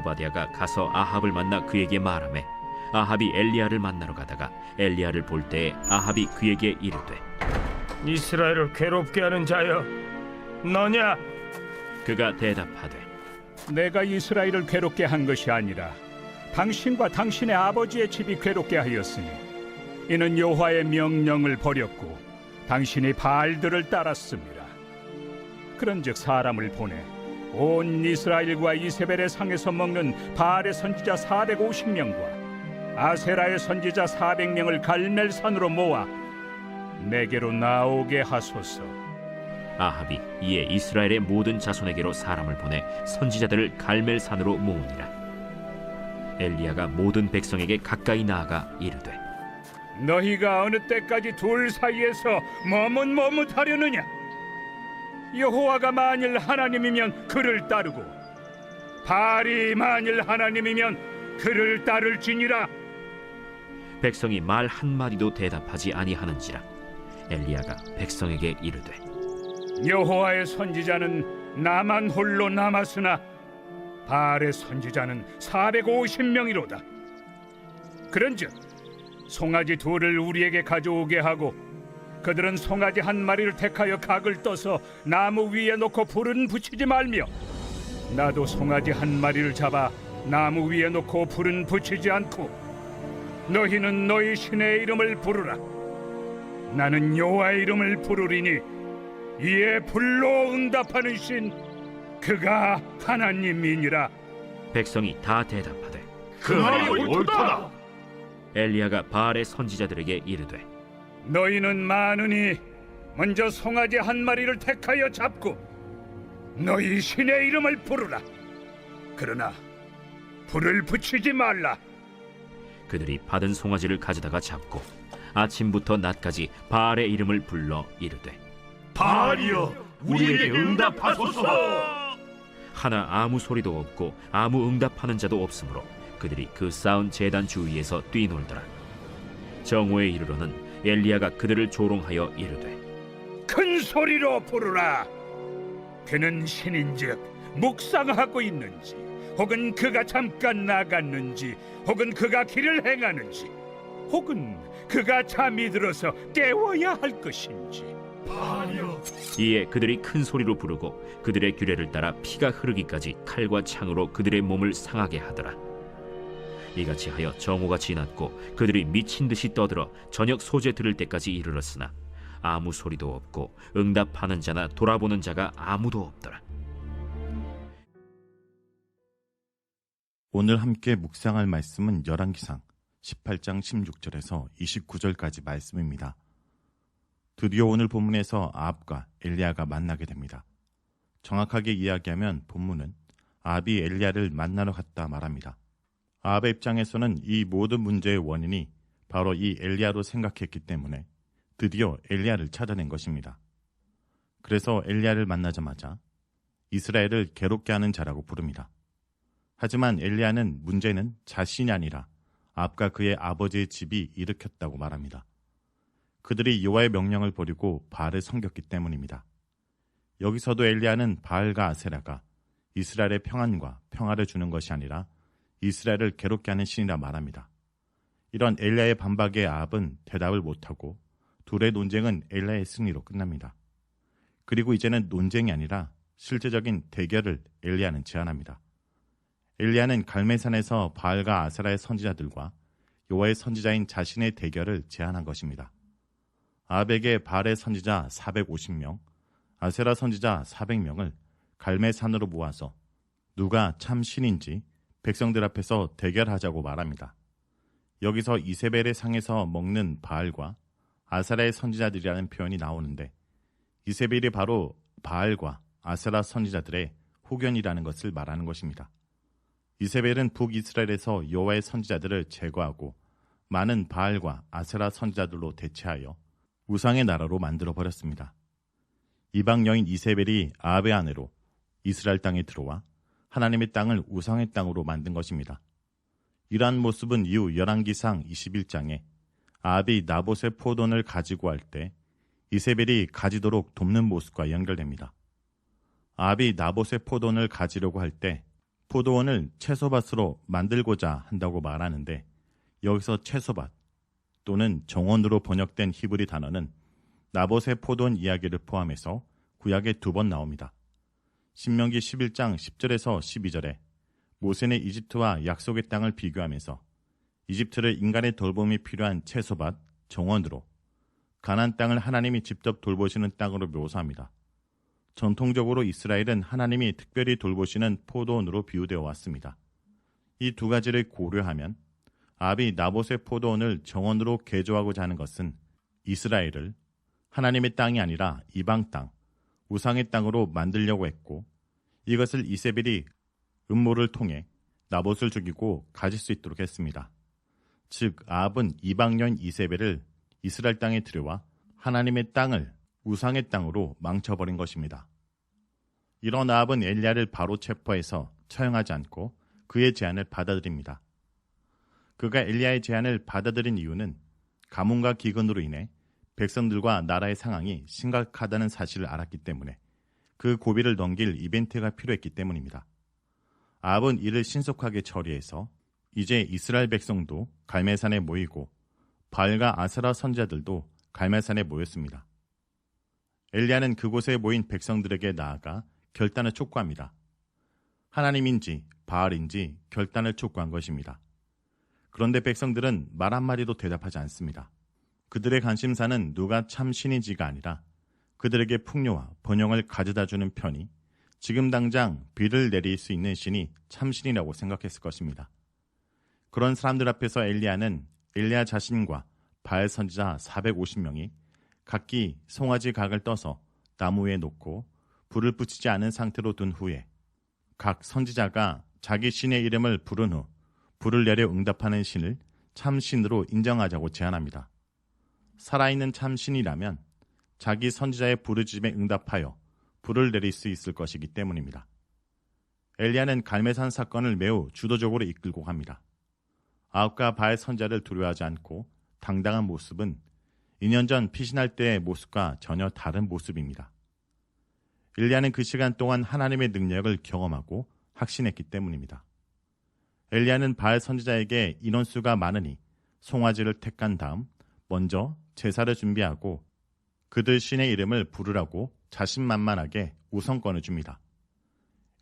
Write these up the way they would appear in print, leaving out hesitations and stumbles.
오바댜가 가서 아합을 만나 그에게 말하매 아합이 엘리야를 만나러 가다가 엘리야를 볼 때에 아합이 그에게 이르되 이스라엘을 괴롭게 하는 자여 너냐? 그가 대답하되 내가 이스라엘을 괴롭게 한 것이 아니라 당신과 당신의 아버지의 집이 괴롭게 하였으니 이는 여호와의 명령을 버렸고 당신이 바알들을 따랐습니다. 그런즉 사람을 보내 온 이스라엘과 이세벨의 상에서 먹는 바알의 선지자 450명과 아세라의 선지자 400명을 갈멜산으로 모아 내게로 나오게 하소서. 아합이 이에 이스라엘의 모든 자손에게로 사람을 보내 선지자들을 갈멜산으로 모으니라. 엘리야가 모든 백성에게 가까이 나아가 이르되 너희가 어느 때까지 둘 사이에서 머뭇머뭇하려느냐? 여호와가 만일 하나님이면 그를 따르고 바알이 만일 하나님이면 그를 따를지니라. 백성이 말 한마디도 대답하지 아니하는지라. 엘리야가 백성에게 이르되 여호와의 선지자는 나만 홀로 남았으나 바알의 선지자는 450명이로다. 그런즉 송아지 둘을 우리에게 가져오게 하고 그들은 송아지 한 마리를 택하여 각을 떠서 나무 위에 놓고 불은 붙이지 말며 나도 송아지 한 마리를 잡아 나무 위에 놓고 불은 붙이지 않고 너희는 너희 신의 이름을 부르라. 나는 여호와의 이름을 부르리니 이에 불로 응답하는 신 그가 하나님이니라. 백성이 다 대답하되 그 말이 옳도다. 엘리야가 바알의 선지자들에게 이르되 너희는 많으니 먼저 송아지 한 마리를 택하여 잡고 너희 신의 이름을 부르라. 그러나 불을 붙이지 말라. 그들이 받은 송아지를 가져다가 잡고 아침부터 낮까지 바알의 이름을 불러 이르되 바알이여 우리에게 응답하소서. 하나 아무 소리도 없고 아무 응답하는 자도 없으므로 그들이 그 쌓은 제단 주위에서 뛰놀더라. 정오에 이르러는 엘리야가 그들을 조롱하여 이르되 큰 소리로 부르라. 그는 신인즉 묵상하고 있는지 혹은 그가 잠깐 나갔는지 혹은 그가 길을 행하는지 혹은 그가 잠이 들어서 깨워야 할 것인지. 바알이여 이에 그들이 큰 소리로 부르고 그들의 규례를 따라 피가 흐르기까지 칼과 창으로 그들의 몸을 상하게 하더라. 이같이 하여 정오가 지났고 그들이 미친 듯이 떠들어 저녁 소재 들을 때까지 이르렀으나 아무 소리도 없고 응답하는 자나 돌아보는 자가 아무도 없더라. 오늘 함께 묵상할 말씀은 열왕기상 18장 16절에서 29절까지 말씀입니다. 드디어 오늘 본문에서 아합과 엘리야가 만나게 됩니다. 정확하게 이야기하면 본문은 아합이 엘리야를 만나러 갔다 말합니다. 아합의 입장에서는 이 모든 문제의 원인이 바로 이 엘리야로 생각했기 때문에 드디어 엘리야를 찾아낸 것입니다. 그래서 엘리야를 만나자마자 이스라엘을 괴롭게 하는 자라고 부릅니다. 하지만 엘리야는 문제는 자신이 아니라 아합과 그의 아버지의 집이 일으켰다고 말합니다. 그들이 여호와의 명령을 버리고 바알을 섬겼기 때문입니다. 여기서도 엘리야는 바알과 아세라가 이스라엘의 평안과 평화를 주는 것이 아니라 이스라엘을 괴롭게 하는 신이라 말합니다. 이런 엘리야의 반박에 아합은 대답을 못하고 둘의 논쟁은 엘리야의 승리로 끝납니다. 그리고 이제는 논쟁이 아니라 실제적인 대결을 엘리야는 제안합니다. 엘리야는 갈멜산에서 바알과 아세라의 선지자들과 여호와의 선지자인 자신의 대결을 제안한 것입니다. 아합에게 바알의 선지자 450명, 아세라 선지자 400명을 갈멜산으로 모아서 누가 참 신인지 백성들 앞에서 대결하자고 말합니다. 여기서 이세벨의 상에서 먹는 바알과 아세라의 선지자들이라는 표현이 나오는데 이세벨이 바로 바알과 아세라 선지자들의 후견이라는 것을 말하는 것입니다. 이세벨은 북이스라엘에서 여호와의 선지자들을 제거하고 많은 바알과 아세라 선지자들로 대체하여 우상의 나라로 만들어버렸습니다. 이방 여인 이세벨이 아합의 아내로 이스라엘 땅에 들어와 하나님의 땅을 우상의 땅으로 만든 것입니다. 이러한 모습은 이후 열왕기상 21장에 아합이 나봇의 포도원을 가지고 할 때 이세벨이 가지도록 돕는 모습과 연결됩니다. 아합이 나봇의 포도원을 가지려고 할 때 포도원을 채소밭으로 만들고자 한다고 말하는데 여기서 채소밭 또는 정원으로 번역된 히브리 단어는 나봇의 포도원 이야기를 포함해서 구약에 2번 나옵니다. 신명기 11장 10절에서 12절에 모세는 이집트와 약속의 땅을 비교하면서 이집트를 인간의 돌봄이 필요한 채소밭, 정원으로 가나안 땅을 하나님이 직접 돌보시는 땅으로 묘사합니다. 전통적으로 이스라엘은 하나님이 특별히 돌보시는 포도원으로 비유되어 왔습니다. 이 2가지를 고려하면 아합이 나봇의 포도원을 정원으로 개조하고자 하는 것은 이스라엘을 하나님의 땅이 아니라 이방 땅, 우상의 땅으로 만들려고 했고 이것을 이세벨이 음모를 통해 나봇을 죽이고 가질 수 있도록 했습니다. 즉 아합은 이방년 이세벨을 이스라엘 땅에 들여와 하나님의 땅을 우상의 땅으로 망쳐버린 것입니다. 이런 아합은 엘리야를 바로 체포해서 처형하지 않고 그의 제안을 받아들입니다. 그가 엘리야의 제안을 받아들인 이유는 가뭄과 기근으로 인해 백성들과 나라의 상황이 심각하다는 사실을 알았기 때문에 그 고비를 넘길 이벤트가 필요했기 때문입니다. 아합은 이를 신속하게 처리해서 이제 이스라엘 백성도 갈멜산에 모이고 바알과 아세라 선지자들도 갈멜산에 모였습니다. 엘리야는 그곳에 모인 백성들에게 나아가 결단을 촉구합니다. 하나님인지 바알인지 결단을 촉구한 것입니다. 그런데 백성들은 말 한마디도 대답하지 않습니다. 그들의 관심사는 누가 참 신인지가 아니라 그들에게 풍요와 번영을 가져다주는 편이 지금 당장 비를 내릴 수 있는 신이 참신이라고 생각했을 것입니다. 그런 사람들 앞에서 엘리야는 엘리야 자신과 바알 선지자 450명이 각기 송아지 각을 떠서 나무 위에 놓고 불을 붙이지 않은 상태로 둔 후에 각 선지자가 자기 신의 이름을 부른 후 불을 내려 응답하는 신을 참신으로 인정하자고 제안합니다. 살아있는 참신이라면 자기 선지자의 부르짖음에 응답하여 불을 내릴 수 있을 것이기 때문입니다. 엘리야는 갈멜산 사건을 매우 주도적으로 이끌고 갑니다. 아합과 바알 선지자를 두려워하지 않고 당당한 모습은 2년 전 피신할 때의 모습과 전혀 다른 모습입니다. 엘리야는 그 시간 동안 하나님의 능력을 경험하고 확신했기 때문입니다. 엘리야는 바알 선지자에게 인원수가 많으니 송아지를 택한 다음 먼저 제사를 준비하고 그들 신의 이름을 부르라고 자신만만하게 우선권을 줍니다.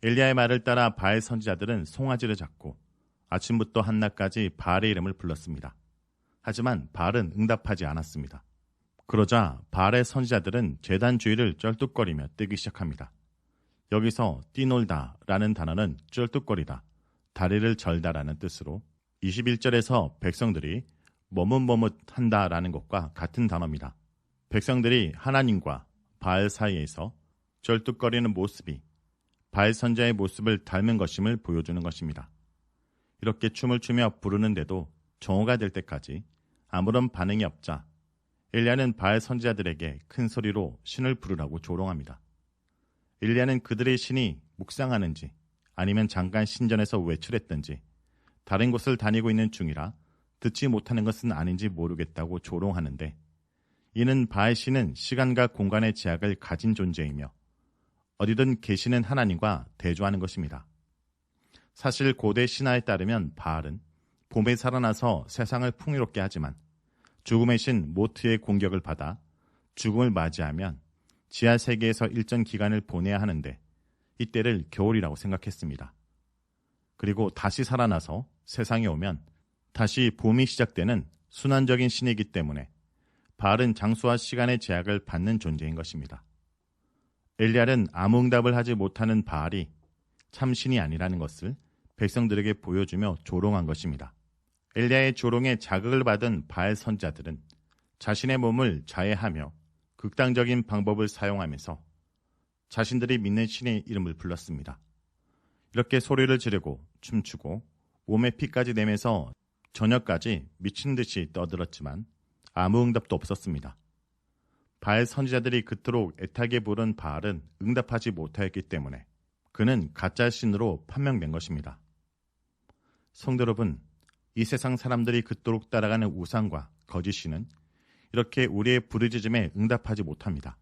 엘리야의 말을 따라 바알 선지자들은 송아지를 잡고 아침부터 한낮까지 바알의 이름을 불렀습니다. 하지만 바알은 응답하지 않았습니다. 그러자 바알의 선지자들은 제단 주위를 쩔뚝거리며 뛰기 시작합니다. 여기서 뛰놀다라는 단어는 쩔뚝거리다, 다리를 절다라는 뜻으로 21절에서 백성들이 머뭇머뭇한다라는 것과 같은 단어입니다. 백성들이 하나님과 바알 사이에서 쩔뚝거리는 모습이 바알 선지자의 모습을 닮은 것임을 보여주는 것입니다. 이렇게 춤을 추며 부르는데도 정오가 될 때까지 아무런 반응이 없자 엘리야는 바알 선지자들에게 큰 소리로 신을 부르라고 조롱합니다. 엘리야는 그들의 신이 묵상하는지 아니면 잠깐 신전에서 외출했든지 다른 곳을 다니고 있는 중이라 듣지 못하는 것은 아닌지 모르겠다고 조롱하는데 이는 바알 신은 시간과 공간의 제약을 가진 존재이며 어디든 계시는 하나님과 대조하는 것입니다. 사실 고대 신화에 따르면 바알은 봄에 살아나서 세상을 풍요롭게 하지만 죽음의 신 모트의 공격을 받아 죽음을 맞이하면 지하 세계에서 일정 기간을 보내야 하는데 이때를 겨울이라고 생각했습니다. 그리고 다시 살아나서 세상에 오면 다시 봄이 시작되는 순환적인 신이기 때문에 바알은 장소와 시간의 제약을 받는 존재인 것입니다. 엘리야는 아무 응답을 하지 못하는 바알이 참신이 아니라는 것을 백성들에게 보여주며 조롱한 것입니다. 엘리야의 조롱에 자극을 받은 바알 선지자들은 자신의 몸을 자해하며 극단적인 방법을 사용하면서 자신들이 믿는 신의 이름을 불렀습니다. 이렇게 소리를 지르고 춤추고 몸에 피까지 내면서 저녁까지 미친 듯이 떠들었지만 아무 응답도 없었습니다. 바알 선지자들이 그토록 애타게 부른 바알은 응답하지 못하였기 때문에 그는 가짜 신으로 판명된 것입니다. 성도 여러분, 이 세상 사람들이 그토록 따라가는 우상과 거짓 신은 이렇게 우리의 부르짖음에 응답하지 못합니다.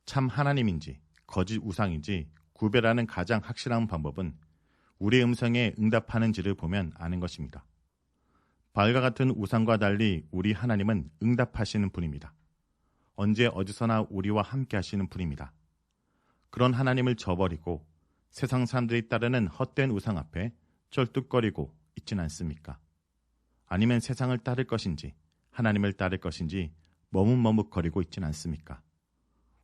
참 하나님인지 거짓 우상인지 구별하는 가장 확실한 방법은 우리의 음성에 응답하는지를 보면 아는 것입니다. 바알과 같은 우상과 달리 우리 하나님은 응답하시는 분입니다. 언제 어디서나 우리와 함께 하시는 분입니다. 그런 하나님을 저버리고 세상 사람들이 따르는 헛된 우상 앞에 쩔뚝거리고 있진 않습니까? 아니면 세상을 따를 것인지 하나님을 따를 것인지 머뭇머뭇거리고 있진 않습니까?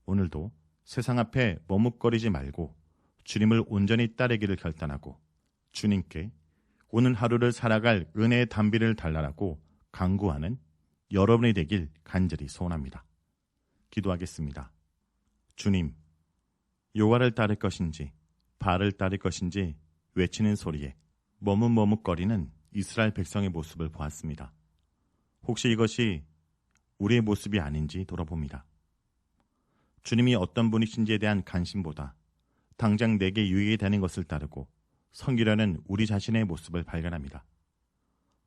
오늘도 세상 앞에 머뭇거리지 말고 주님을 온전히 따르기를 결단하고 주님께 오는 하루를 살아갈 은혜의 담비를 달라라고 간구하는 여러분이 되길 간절히 소원합니다. 기도하겠습니다. 주님, 여호와를 따를 것인지 바알을 따를 것인지 외치는 소리에 머뭇머뭇거리는 이스라엘 백성의 모습을 보았습니다. 혹시 이것이 우리의 모습이 아닌지 돌아봅니다. 주님이 어떤 분이신지에 대한 관심보다 당장 내게 유익이 되는 것을 따르고 섬기려는 우리 자신의 모습을 발견합니다.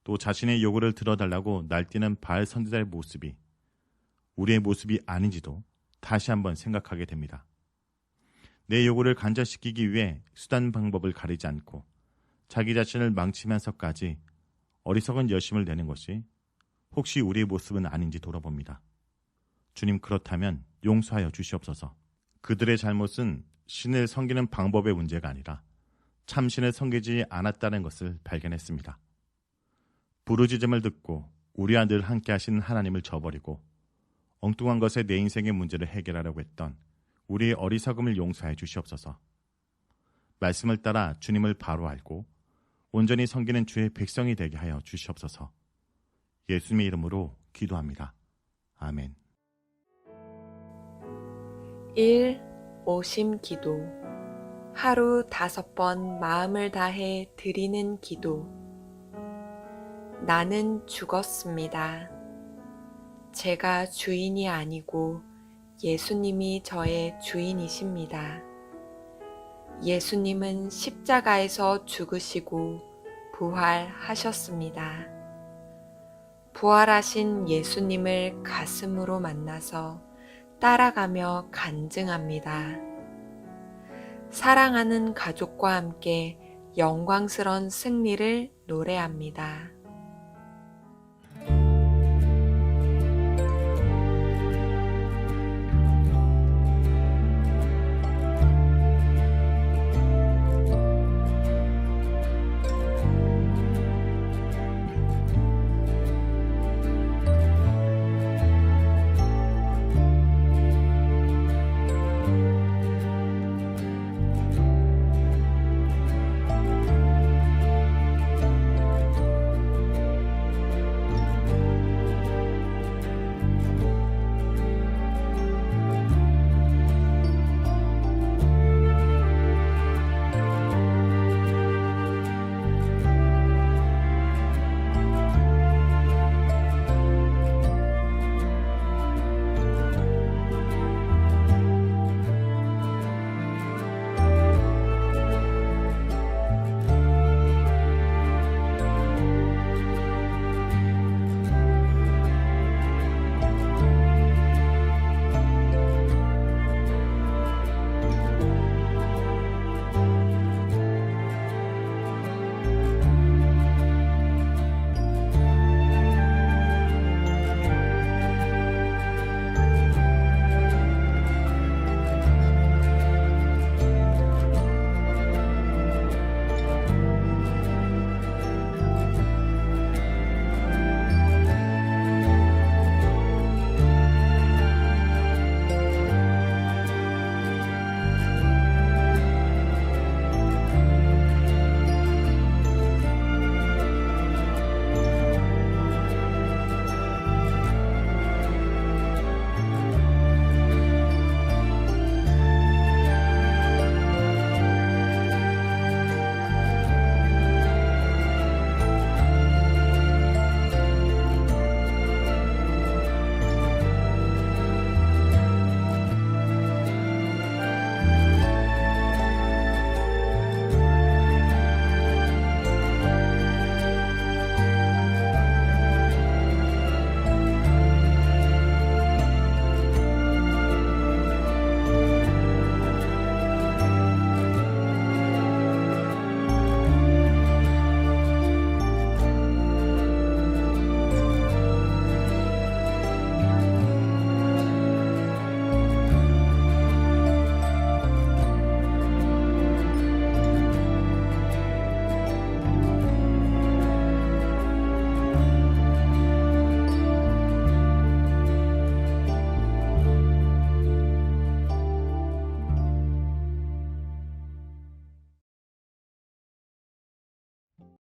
또 자신의 요구를 들어달라고 날뛰는 바알 선지자의 모습이 우리의 모습이 아닌지도 다시 한번 생각하게 됩니다. 내 요구를 간절시키기 위해 수단 방법을 가리지 않고 자기 자신을 망치면서까지 어리석은 열심을 내는 것이 혹시 우리의 모습은 아닌지 돌아봅니다. 주님, 그렇다면 용서하여 주시옵소서. 그들의 잘못은 신을 섬기는 방법의 문제가 아니라 참신을 섬기지 않았다는 것을 발견했습니다. 부르짖음을 듣고 우리와 늘 함께 하시는 하나님을 저버리고 엉뚱한 것에 내 인생의 문제를 해결하려고 했던 우리의 어리석음을 용서해 주시옵소서. 말씀을 따라 주님을 바로 알고 온전히 섬기는 주의 백성이 되게 하여 주시옵소서. 예수님의 이름으로 기도합니다. 아멘. 1. 오심 기도. 하루 5번 마음을 다해 드리는 기도. 나는 죽었습니다. 제가 주인이 아니고 예수님이 저의 주인이십니다. 예수님은 십자가에서 죽으시고 부활하셨습니다. 부활하신 예수님을 가슴으로 만나서 따라가며 간증합니다. 사랑하는 가족과 함께 영광스러운 승리를 노래합니다.